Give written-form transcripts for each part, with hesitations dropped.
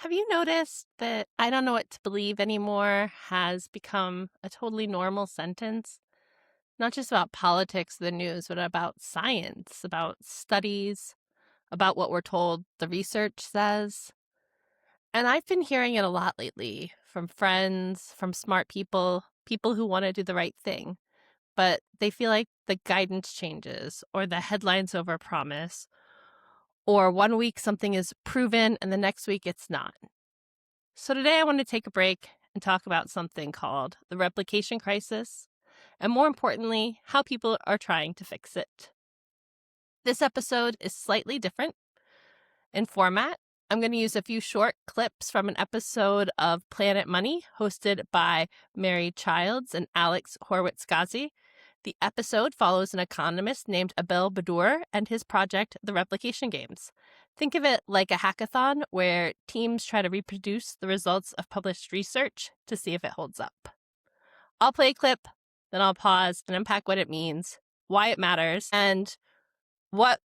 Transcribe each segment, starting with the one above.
Have you noticed that "I don't know what to believe anymore" has become a totally normal sentence? Not just about politics, the news, but about science, about studies, about what we're told the research says. And I've been hearing it a lot lately from friends, from smart people, people who want to do the right thing, but they feel like the guidance changes or the headlines overpromise, or one week something is proven and the next week it's not. So today I want to take a break and talk about something called the replication crisis, and more importantly, how people are trying to fix it. This episode is slightly different in format. I'm going to use a few short clips from an episode of Planet Money hosted by Mary Childs and Alex Horowitz-Ghazi. The episode follows an economist named Abel Brodeur and his project, the Replication Games. Think of it like a hackathon where teams try to reproduce the results of published research to see if it holds up. I'll play a clip, then I'll pause and unpack what it means, why it matters, and what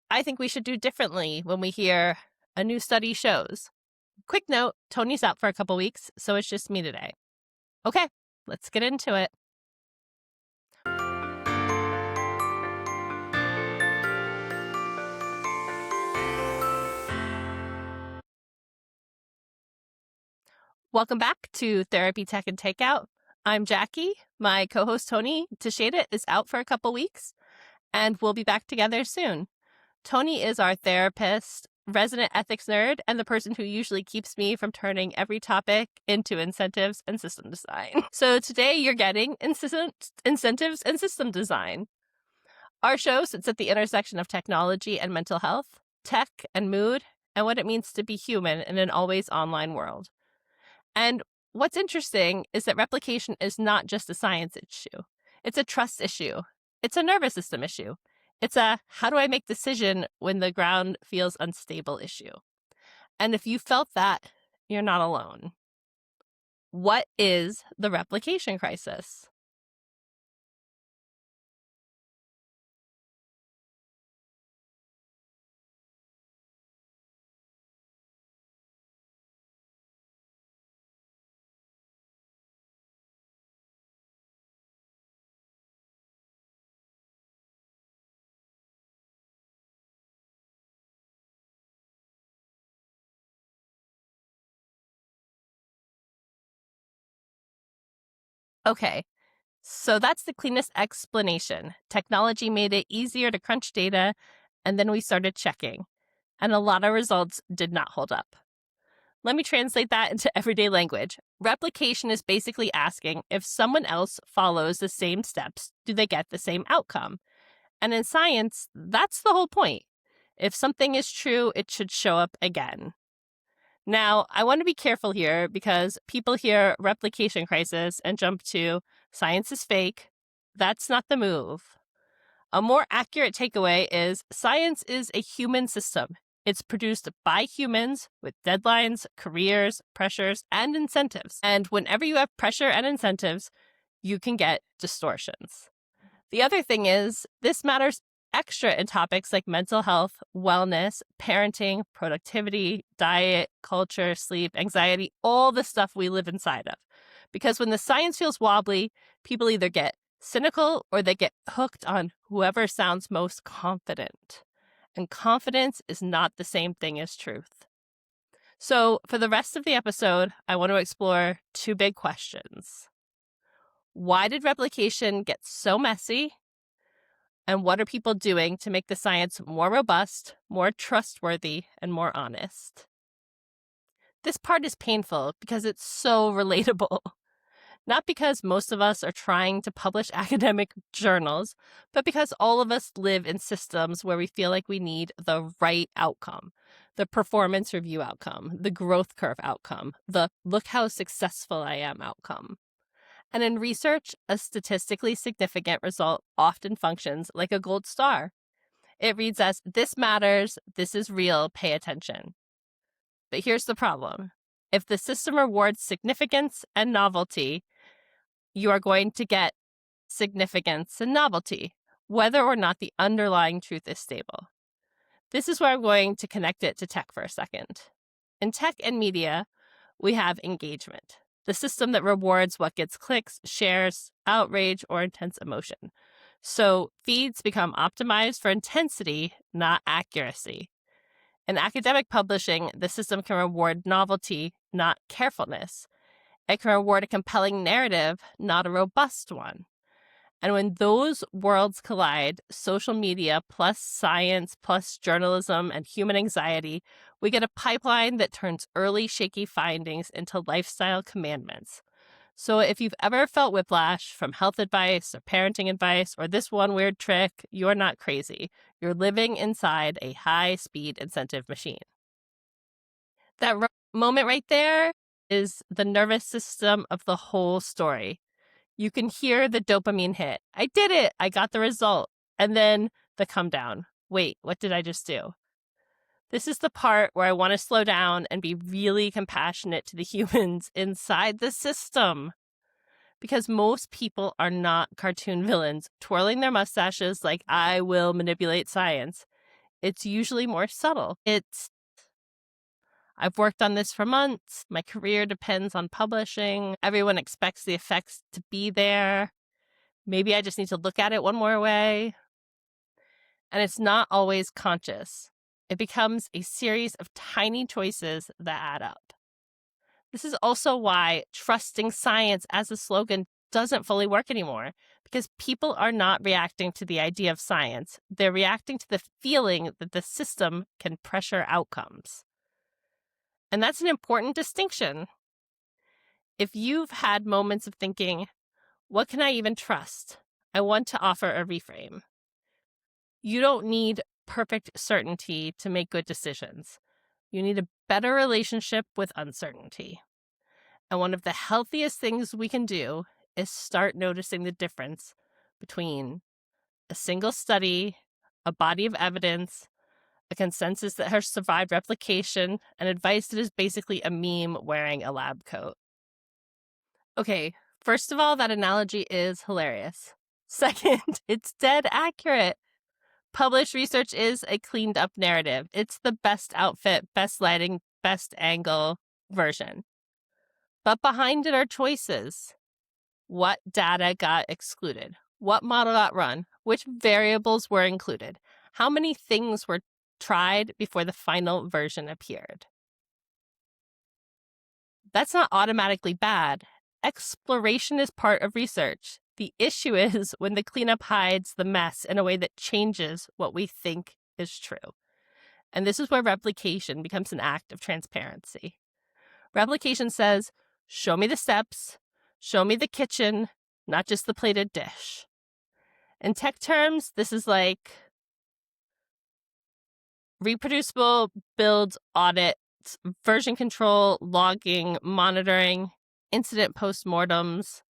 I think we should do differently when we hear a new study shows. Quick note, Toni's out for a couple weeks, so it's just me today. Okay, let's get into it. Welcome back to Therapy, Tech, and Takeout. I'm Jackie. My co-host Toni Tasheda is out for a couple weeks, and we'll be back together soon. Toni is our therapist, resident ethics nerd, and the person who usually keeps me from turning every topic into incentives and system design. So today you're getting incentives and system design. Our show sits at the intersection of technology and mental health, tech and mood, and what it means to be human in an always online world. And what's interesting is that replication is not just a science issue. It's a trust issue. It's a nervous system issue. It's a how do I make decision when the ground feels unstable issue. And if you felt that, you're not alone. What is the replication crisis? Okay, so that's the cleanest explanation. Technology made it easier to crunch data, and then we started checking. And a lot of results did not hold up. Let me translate that into everyday language. Replication is basically asking if someone else follows the same steps, do they get the same outcome? And in science, that's the whole point. If something is true, it should show up again. Now, I want to be careful here because people hear replication crisis and jump to science is fake. That's not the move. A more accurate takeaway is science is a human system. It's produced by humans with deadlines, careers, pressures, and incentives. And whenever you have pressure and incentives, you can get distortions. The other thing is, this matters extra in topics like mental health, wellness, parenting, productivity, diet, culture, sleep, anxiety, all the stuff we live inside of. Because when the science feels wobbly, people either get cynical or they get hooked on whoever sounds most confident. And confidence is not the same thing as truth. So for the rest of the episode, I want to explore two big questions. Why did replication get so messy? And what are people doing to make the science more robust, more trustworthy, and more honest? This part is painful because it's so relatable. Not because most of us are trying to publish academic journals, but because all of us live in systems where we feel like we need the right outcome, the performance review outcome, the growth curve outcome, the look how successful I am outcome. And in research, a statistically significant result often functions like a gold star. It reads as, this matters, this is real, pay attention. But here's the problem. If the system rewards significance and novelty, you are going to get significance and novelty, whether or not the underlying truth is stable. This is where I'm going to connect it to tech for a second. In tech and media, we have engagement, the system that rewards what gets clicks, shares, outrage, or intense emotion. So feeds become optimized for intensity, not accuracy. In academic publishing, the system can reward novelty, not carefulness. It can reward a compelling narrative, not a robust one. And when those worlds collide, social media plus science plus journalism and human anxiety, we get a pipeline that turns early shaky findings into lifestyle commandments. So if you've ever felt whiplash from health advice or parenting advice or this one weird trick, you're not crazy. You're living inside a high-speed incentive machine. That moment right there is the nervous system of the whole story. You can hear the dopamine hit. I did it. I got the result. And then the come down. Wait, what did I just do? This is the part where I want to slow down and be really compassionate to the humans inside the system. Because most people are not cartoon villains twirling their mustaches like I will manipulate science. It's usually more subtle. I've worked on this for months. My career depends on publishing. Everyone expects the effects to be there. Maybe I just need to look at it one more way. And it's not always conscious. It becomes a series of tiny choices that add up. This is also why trusting science as a slogan doesn't fully work anymore, because people are not reacting to the idea of science. They're reacting to the feeling that the system can pressure outcomes. And that's an important distinction. If you've had moments of thinking, what can I even trust? I want to offer a reframe. You don't need perfect certainty to make good decisions. You need a better relationship with uncertainty. And one of the healthiest things we can do is start noticing the difference between a single study, a body of evidence, a consensus that has survived replication, and advice that is basically a meme wearing a lab coat. Okay, first of all, that analogy is hilarious. Second, it's dead accurate. Published research is a cleaned up narrative. It's the best outfit, best lighting, best angle version. But behind it are choices. What data got excluded? What model got run? Which variables were included? How many things were tried before the final version appeared? That's not automatically bad. Exploration is part of research. The issue is when the cleanup hides the mess in a way that changes what we think is true. And this is where replication becomes an act of transparency. Replication says, show me the steps, show me the kitchen, not just the plated dish. In tech terms, this is like reproducible builds, audits, version control, logging, monitoring, incident postmortems.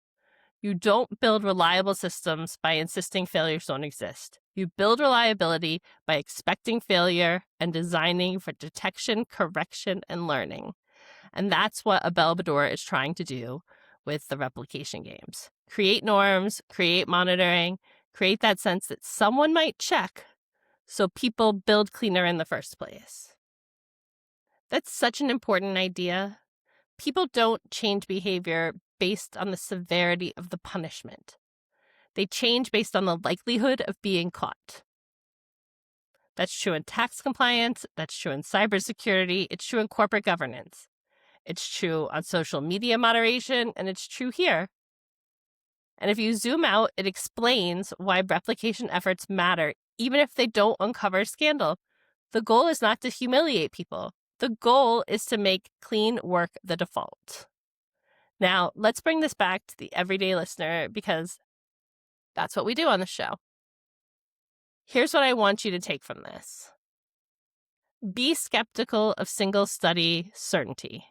You don't build reliable systems by insisting failures don't exist. You build reliability by expecting failure and designing for detection, correction, and learning. And that's what Abel Brodeur is trying to do with the replication games. Create norms, create monitoring, create that sense that someone might check so people build cleaner in the first place. That's such an important idea. People don't change behavior based on the severity of the punishment. They change based on the likelihood of being caught. That's true in tax compliance, that's true in cybersecurity, it's true in corporate governance. It's true on social media moderation, and it's true here. And if you zoom out, it explains why replication efforts matter, even if they don't uncover scandal. The goal is not to humiliate people. The goal is to make clean work the default. Now, let's bring this back to the everyday listener, because that's what we do on the show. Here's what I want you to take from this. Be skeptical of single study certainty.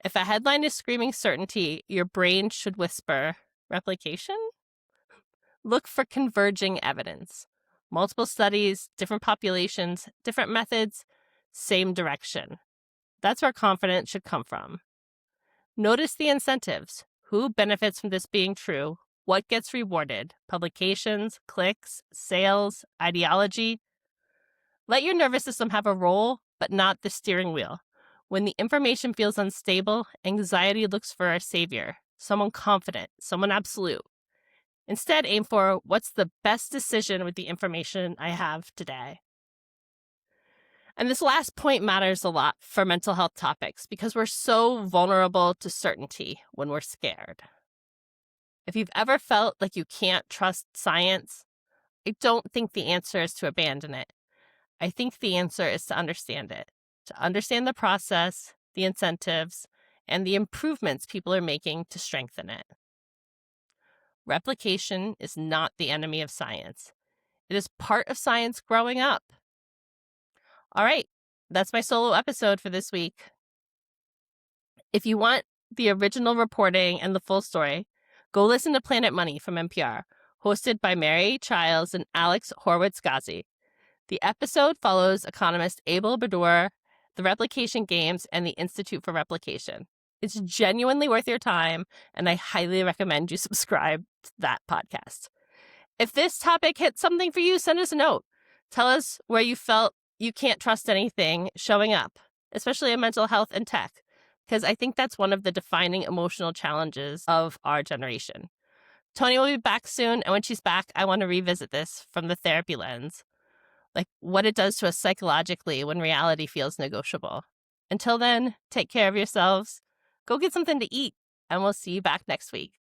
If a headline is screaming certainty, your brain should whisper, replication? Look for converging evidence. Multiple studies, different populations, different methods, same direction. That's where confidence should come from. Notice the incentives. Who benefits from this being true? What gets rewarded? Publications, clicks, sales, ideology? Let your nervous system have a role, but not the steering wheel. When the information feels unstable, anxiety looks for a savior, someone confident, someone absolute. Instead, aim for what's the best decision with the information I have today. And this last point matters a lot for mental health topics because we're so vulnerable to certainty when we're scared. If you've ever felt like you can't trust science, I don't think the answer is to abandon it. I think the answer is to understand it, to understand the process, the incentives, and the improvements people are making to strengthen it. Replication is not the enemy of science. It is part of science growing up. All right, that's my solo episode for this week. If you want the original reporting and the full story, go listen to Planet Money from NPR, hosted by Mary Childs and Alex Horowitz-Ghazi. The episode follows economist Abel Brodeur, the Replication Games, and the Institute for Replication. It's genuinely worth your time, and I highly recommend you subscribe to that podcast. If this topic hit something for you, send us a note. Tell us where you felt you can't trust anything showing up, especially in mental health and tech, because I think that's one of the defining emotional challenges of our generation. Toni will be back soon, and when she's back, I want to revisit this from the therapy lens, like what it does to us psychologically when reality feels negotiable. Until then, take care of yourselves, go get something to eat, and we'll see you back next week.